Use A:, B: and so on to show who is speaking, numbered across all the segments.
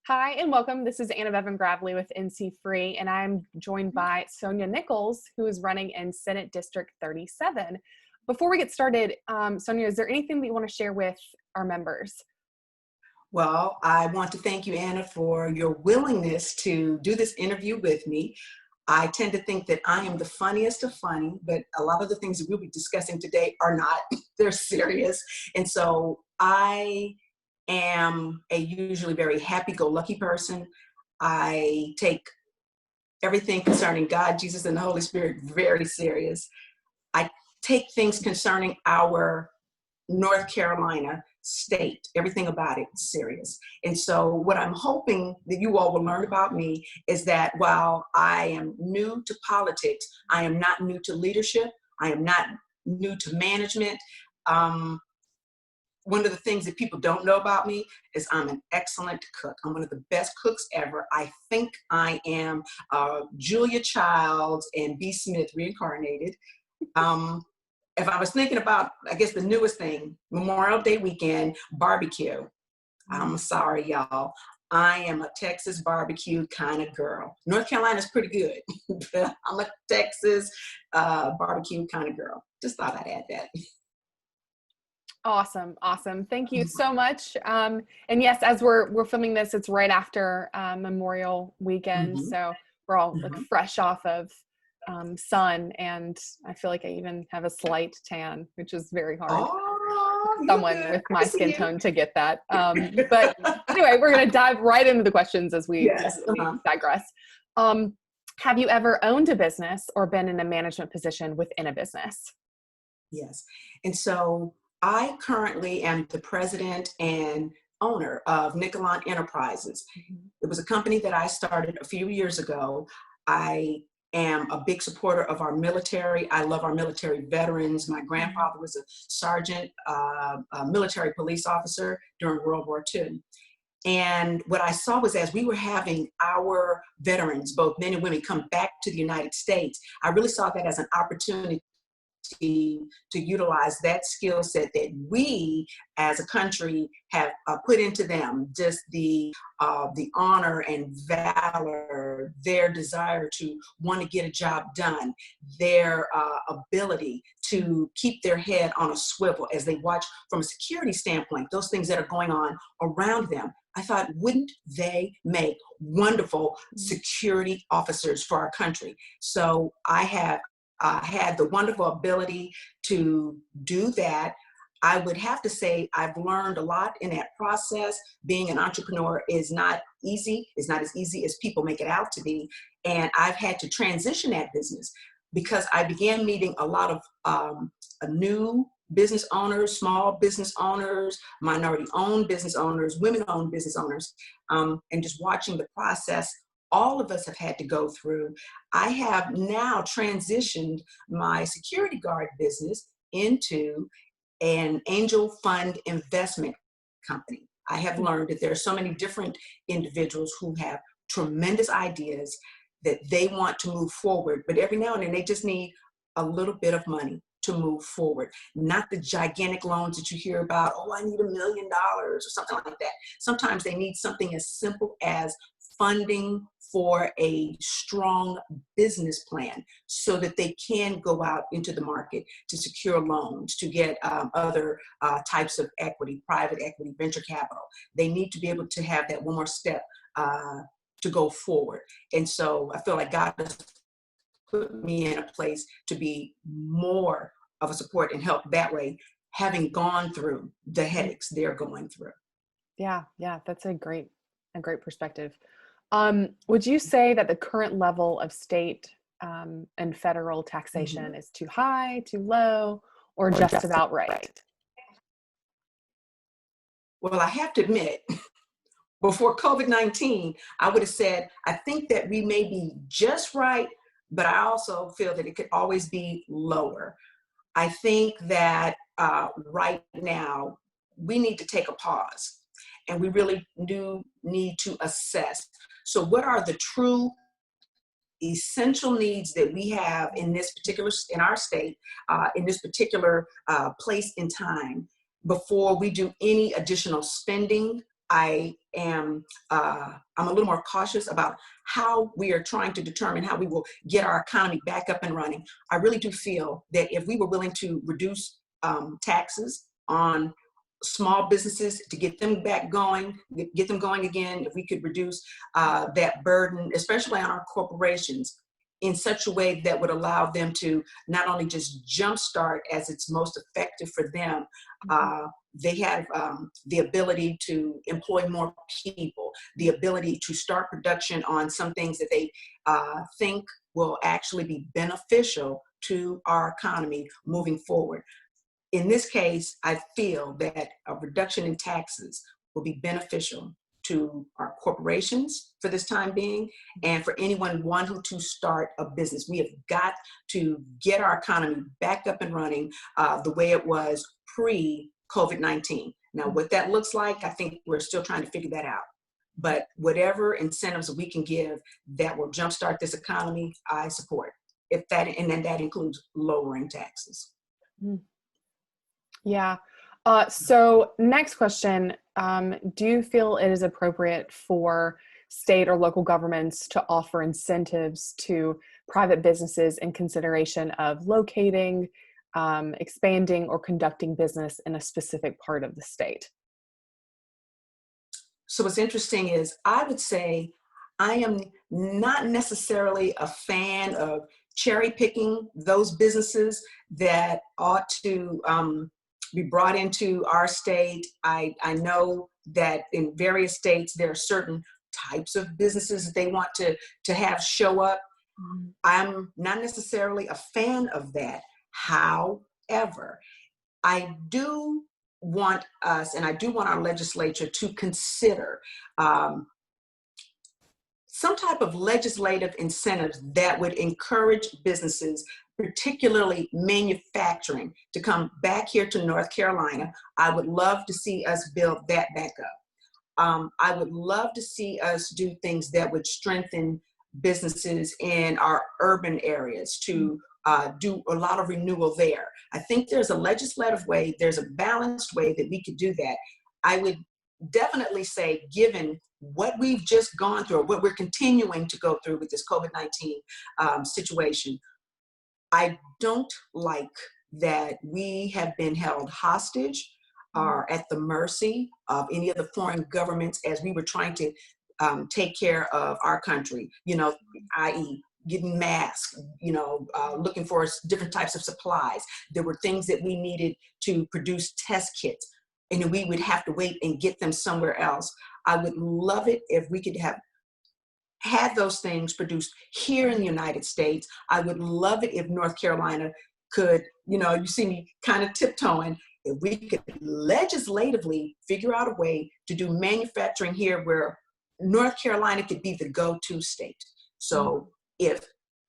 A: Hi and welcome. This is Anna Bevan Gravely with NCFREE, and I'm joined by Sonja Nichols, who is running in Senate District 37. Before we get started, Sonja, is there anything that you want to share with our members?
B: Well, I want to thank you, Anna, for your willingness to do this interview with me. I tend to think that I am the funniest of funny, but a lot of the things that we'll be discussing today are not. They're serious. And so I am a usually very happy-go-lucky person. I take everything concerning God, Jesus, and the Holy Spirit very serious. I take things concerning our North Carolina state, everything about it serious. And so what I'm hoping that you all will learn about me is that while I am new to politics, I am not new to leadership. I am not new to management. One of the things that people don't know about me is I'm an excellent cook. I'm one of the best cooks ever. I think I am Julia Childs and B. Smith reincarnated. If I was thinking about, I guess the newest thing, Memorial Day weekend, barbecue. I'm sorry, y'all. I am a Texas barbecue kind of girl. North Carolina's pretty good. I'm a Texas barbecue kind of girl. Just thought I'd add that.
A: Awesome. Thank you so much. And yes, as we're filming this, it's right after Memorial Weekend, so we're all like fresh off of sun, and I feel like I even have a slight tan, which is very hard. Someone with my skin tone to get that. But anyway, we're going to dive right into the questions as we digress. Have you ever owned a business or been in a management position within a business?
B: Yes. And so I currently am the president and owner of Nichols Enterprises. It was a company that I started a few years ago. I am a big supporter of our military. I love our military veterans. My grandfather was a sergeant, a military police officer during World War II. And what I saw was as we were having our veterans, both men and women, come back to the United States, I really saw that as an opportunity to utilize that skill set that we as a country have put into them, just the honor and valor, their desire to want to get a job done, their ability to keep their head on a swivel as they watch from a security standpoint, those things that are going on around them. I thought, wouldn't they make wonderful security officers for our country? So I have had the wonderful ability to do that. I would have to say I've learned a lot in that process. Being an entrepreneur is not easy. It's not as easy as people make it out to be. And I've had to transition that business because I began meeting a lot of new business owners, small business owners, minority-owned business owners, women-owned business owners, and just watching the process all of us have had to go through. I have now transitioned my security guard business into an angel fund investment company. I have learned that there are so many different individuals who have tremendous ideas that they want to move forward, but every now and then they just need a little bit of money to move forward. Not the gigantic loans that you hear about, oh, I need $1 million or something like that. Sometimes they need something as simple as funding for a strong business plan so that they can go out into the market to secure loans, to get other types of equity, private equity, venture capital. They need to be able to have that one more step to go forward. And so I feel like God has put me in a place to be more of a support and help that way, having gone through the headaches they're going through.
A: Yeah, that's a great perspective. Would you say that the current level of state and federal taxation is too high, too low, or just about right?
B: Well, I have to admit, before COVID-19, I would have said, I think that we may be just right, but I also feel that it could always be lower. I think that right now, we need to take a pause, and we really do need to assess. So what are the true essential needs that we have in our state, in this particular place in time, before we do any additional spending I am, I'm a little more cautious about how we are trying to determine how we will get our economy back up and running. I really do feel that if we were willing to reduce taxes on small businesses to get them back going, get them going again, if we could reduce that burden, especially on our corporations, in such a way that would allow them to not only just jumpstart as it's most effective for them, they have the ability to employ more people, the ability to start production on some things that they think will actually be beneficial to our economy moving forward. In this case, I feel that a reduction in taxes will be beneficial to our corporations for this time being, and for anyone wanting to start a business. We have got to get our economy back up and running the way it was pre-COVID-19. Now, what that looks like, I think we're still trying to figure that out. But whatever incentives we can give that will jumpstart this economy, I support. If that, and then that includes lowering taxes.
A: Yeah. So next question, do you feel it is appropriate for state or local governments to offer incentives to private businesses in consideration of locating, expanding, or conducting business in a specific part of the state?
B: So what's interesting is I would say I am not necessarily a fan of cherry picking those businesses that ought to be brought into our state. I know that in various states there are certain types of businesses that they want to have show up. I'm not necessarily a fan of that. However, I do want us, and I do want our legislature to consider some type of legislative incentives that would encourage businesses, particularly manufacturing, to come back here to North Carolina. I would love to see us build that back up. I would love to see us do things that would strengthen businesses in our urban areas, to do a lot of renewal there. I think there's a legislative way, there's a balanced way that we could do that. I would definitely say, given what we've just gone through, or what we're continuing to go through with this COVID-19 situation, I don't like that we have been held hostage or at the mercy of any of the foreign governments as we were trying to take care of our country, you know, i.e. getting masks, you know, looking for different types of supplies. There were things that we needed to produce test kits, and then we would have to wait and get them somewhere else. I would love it if we could have had those things produced here in the United States. I would love it if North Carolina could, you know, you see me kind of tiptoeing, if we could legislatively figure out a way to do manufacturing here where North Carolina could be the go-to state. So if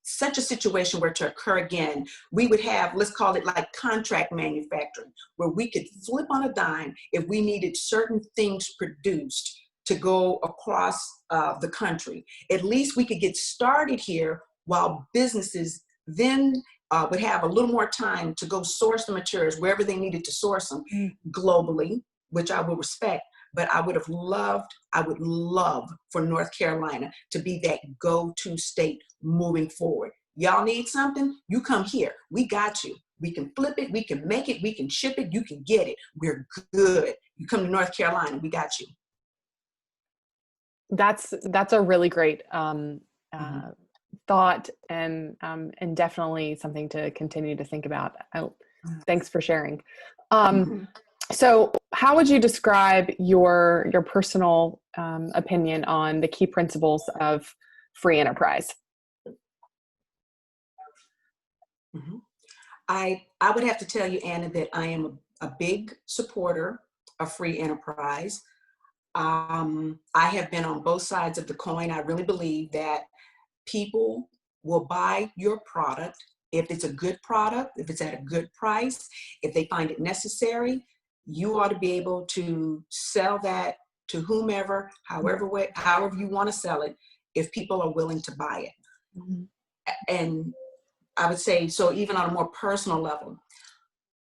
B: such a situation were to occur again, we would have, let's call it like contract manufacturing, where we could flip on a dime if we needed certain things produced to go across the country. At least we could get started here while businesses then would have a little more time to go source the materials wherever they needed to source them globally, which I will respect. But I would love for North Carolina to be that go-to state moving forward. Y'all need something? You come here. We got you. We can flip it. We can make it. We can ship it. You can get it. We're good. You come to North Carolina. We got you.
A: That's a really great thought, and definitely something to continue to think about. Thanks for sharing. So how would you describe your personal opinion on the key principles of free enterprise?
B: I would have to tell you, Anna, that I am a big supporter of free enterprise. I have been on both sides of the coin. I really believe that people will buy your product if it's a good product, if it's at a good price, if they find it necessary. You ought to be able to sell that to whomever, however you want to sell it, if people are willing to buy it. And I would say, so even on a more personal level,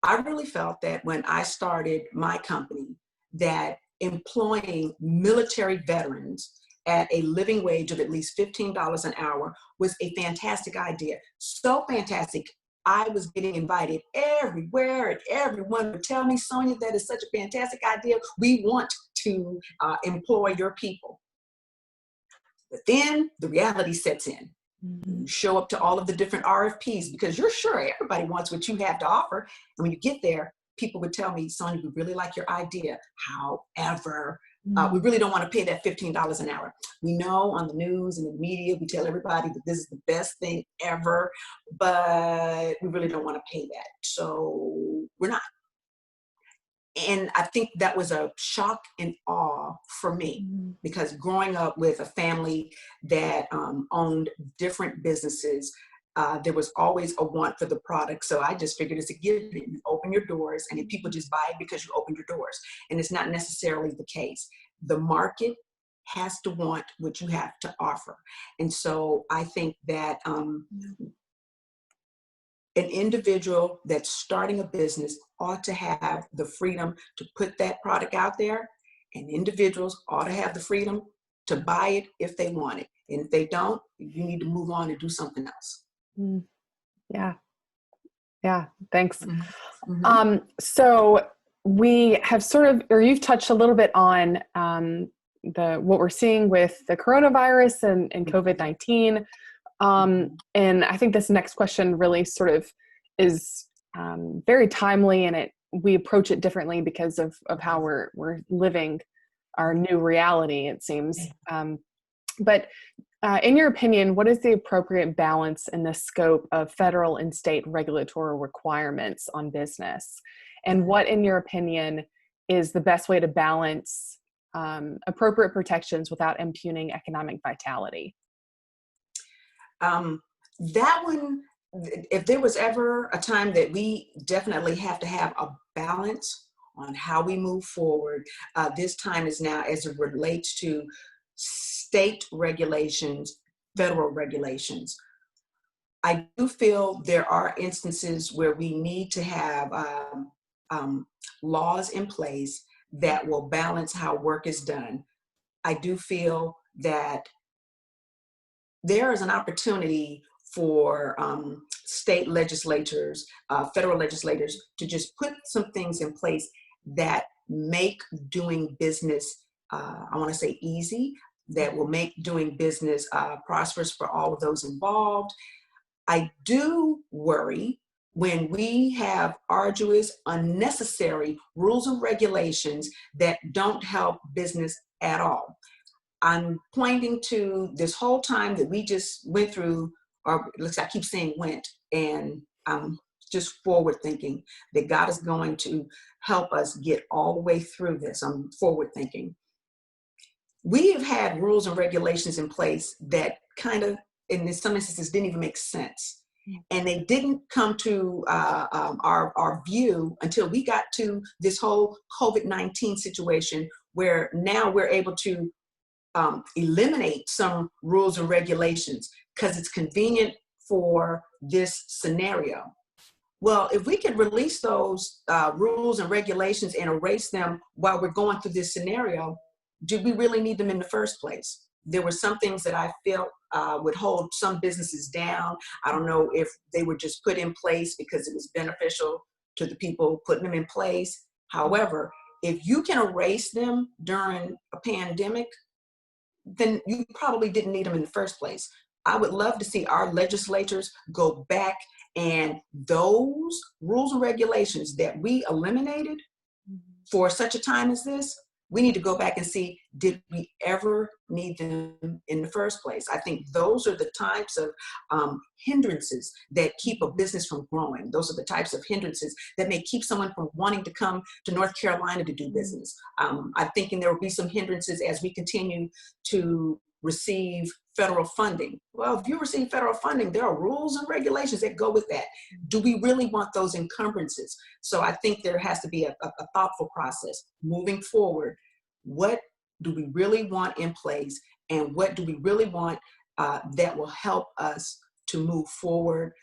B: I really felt that when I started my company, that employing military veterans at a living wage of at least $15 an hour was a fantastic idea. So fantastic, I was getting invited everywhere, and everyone would tell me, Sonja, that is such a fantastic idea. We want to employ your people. But then the reality sets in. You show up to all of the different RFPs because you're sure everybody wants what you have to offer. And when you get there, people would tell me, Sonja, we really like your idea. However, we really don't want to pay that $15 an hour. We know on the news and the media, we tell everybody that this is the best thing ever, but we really don't want to pay that. So we're not. And I think that was a shock and awe for me, because growing up with a family that owned different businesses, there was always a want for the product. So I just figured it's a given. You open your doors, and if people just buy it because you open your doors. And it's not necessarily the case. The market has to want what you have to offer. And so I think that an individual that's starting a business ought to have the freedom to put that product out there, and individuals ought to have the freedom to buy it if they want it. And if they don't, you need to move on and do something else.
A: Yeah. Yeah. Thanks. So we have sort of, or you've touched a little bit on what we're seeing with the coronavirus and COVID-19. And I think this next question really sort of is very timely, and we approach it differently because of how we're living our new reality, it seems. But in your opinion, what is the appropriate balance in the scope of federal and state regulatory requirements on business? And what, in your opinion, is the best way to balance appropriate protections without impugning economic vitality?
B: That one, if there was ever a time that we definitely have to have a balance on how we move forward, this time is now as it relates to state regulations, federal regulations. I do feel there are instances where we need to have laws in place that will balance how work is done. I do feel that there is an opportunity for state legislators, federal legislators, to just put some things in place that make doing business, I want to say easy, that will make doing business prosperous for all of those involved. I do worry when we have arduous, unnecessary rules and regulations that don't help business at all. I'm pointing to this whole time that we just went through, or I keep saying went, and I'm just forward thinking that God is going to help us get all the way through this. I'm forward thinking. We have had rules and regulations in place that kind of, in some instances, didn't even make sense. And they didn't come to our view until we got to this whole COVID-19 situation, where now we're able to eliminate some rules and regulations because it's convenient for this scenario. Well, if we could release those rules and regulations and erase them while we're going through this scenario, do we really need them in the first place? There were some things that I felt would hold some businesses down. I don't know if they were just put in place because it was beneficial to the people putting them in place. However, if you can erase them during a pandemic, then you probably didn't need them in the first place. I would love to see our legislators go back, and those rules and regulations that we eliminated for such a time as this, we need to go back and see, did we ever need them in the first place? I think those are the types of hindrances that keep a business from growing. Those are the types of hindrances that may keep someone from wanting to come to North Carolina to do business. I'm thinking there will be some hindrances as we continue to receive federal funding. Well, if you receive federal funding, there are rules and regulations that go with that. Do we really want those encumbrances? So I think there has to be a thoughtful process moving forward. What do we really want in place, and what do we really want that will help us to move forward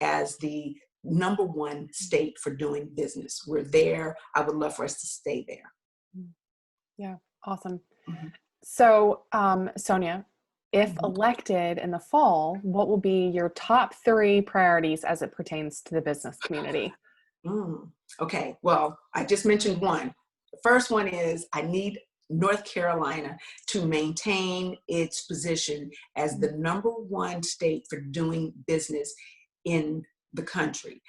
B: as the #1 state for doing business? We're there. I would love for us to stay there.
A: Yeah. Awesome.
B: Mhm.
A: So, Sonja, if elected in the fall, what will be your top 3 priorities as it pertains to the business community?
B: Okay, well, I just mentioned one. The first one is I need North Carolina to maintain its position as the #1 state for doing business in the country.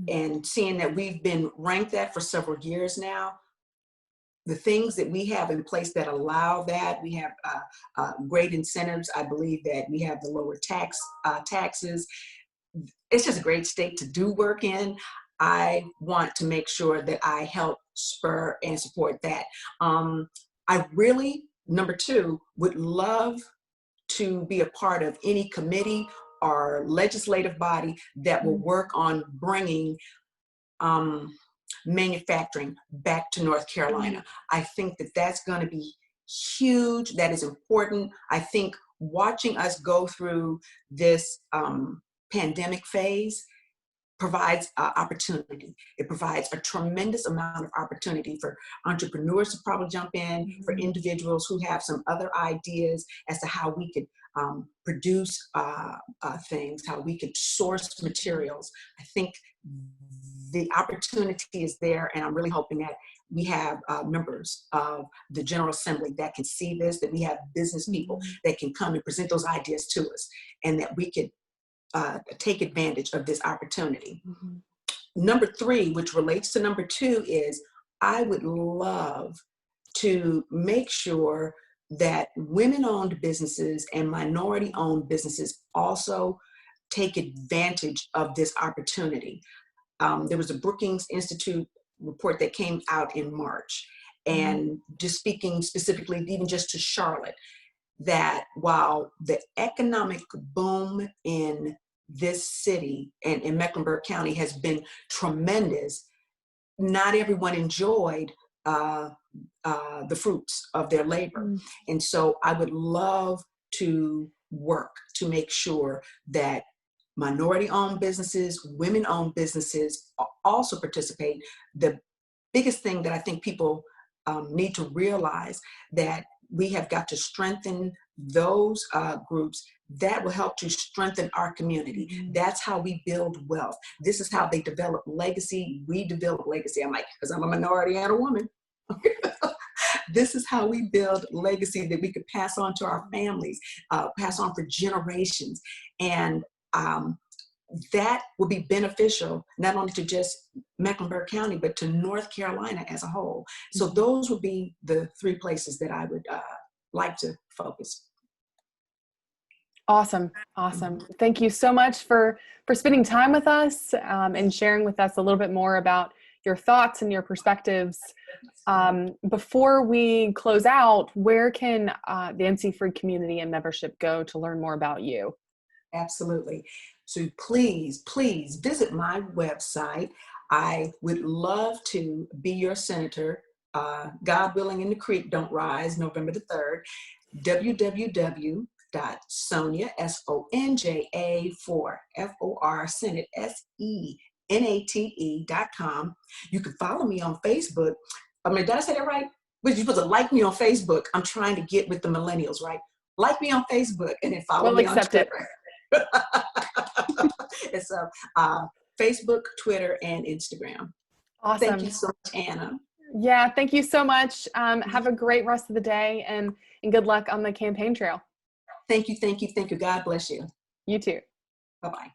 B: And seeing that we've been ranked that for several years now, the things that we have in place that allow that, we have great incentives. I believe that we have the lower taxes. It's just a great state to do work in. I want to make sure that I help spur and support that. I really, number 2, would love to be a part of any committee or legislative body that will work on bringing manufacturing back to North Carolina. I think that that's going to be huge. That is important. I think watching us go through this pandemic phase provides opportunity. It provides a tremendous amount of opportunity for entrepreneurs to probably jump in, for individuals who have some other ideas as to how we could produce things, how we could source materials. I think the opportunity is there, and I'm really hoping that we have members of the General Assembly that can see this, that we have business people that can come and present those ideas to us, and that we could take advantage of this opportunity. Number 3, which relates to number 2, is I would love to make sure that women-owned businesses and minority-owned businesses also take advantage of this opportunity. There was a Brookings Institute report that came out in March, and just speaking specifically, even just to Charlotte, that while the economic boom in this city and in Mecklenburg County has been tremendous, not everyone enjoyed the fruits of their labor. And so I would love to work to make sure that minority-owned businesses, women-owned businesses also participate. The biggest thing that I think people need to realize, that we have got to strengthen those groups that will help to strengthen our community. That's how we build wealth. This is how they develop legacy. We develop legacy. I'm like, because I'm a minority and a woman. This is how we build legacy that we could pass on to our families, pass on for generations. And that will be beneficial not only to just Mecklenburg County, but to North Carolina as a whole. So those would be the 3 places that I would like to focus.
A: Awesome. Awesome. Thank you so much for spending time with us and sharing with us a little bit more about your thoughts and your perspectives. Before we close out, where can the NC-FREE community and membership go to learn more about you?
B: Absolutely. So please, please visit my website. I would love to be your senator. God willing and the creek don't rise, November the 3rd. www.sonja, SONJA, for FOR, Senate, SENATE.com. You can follow me on Facebook. I mean, did I say that right? But you're supposed to like me on Facebook. I'm trying to get with the millennials, right? Like me on Facebook and then follow me on Twitter. It's Facebook, Twitter, and Instagram.
A: Awesome.
B: Thank you so much, Anna.
A: Yeah, thank you so much. Have a great rest of the day, and good luck on the campaign trail.
B: Thank you, thank you, thank you. God bless you.
A: You too.
B: Bye-bye.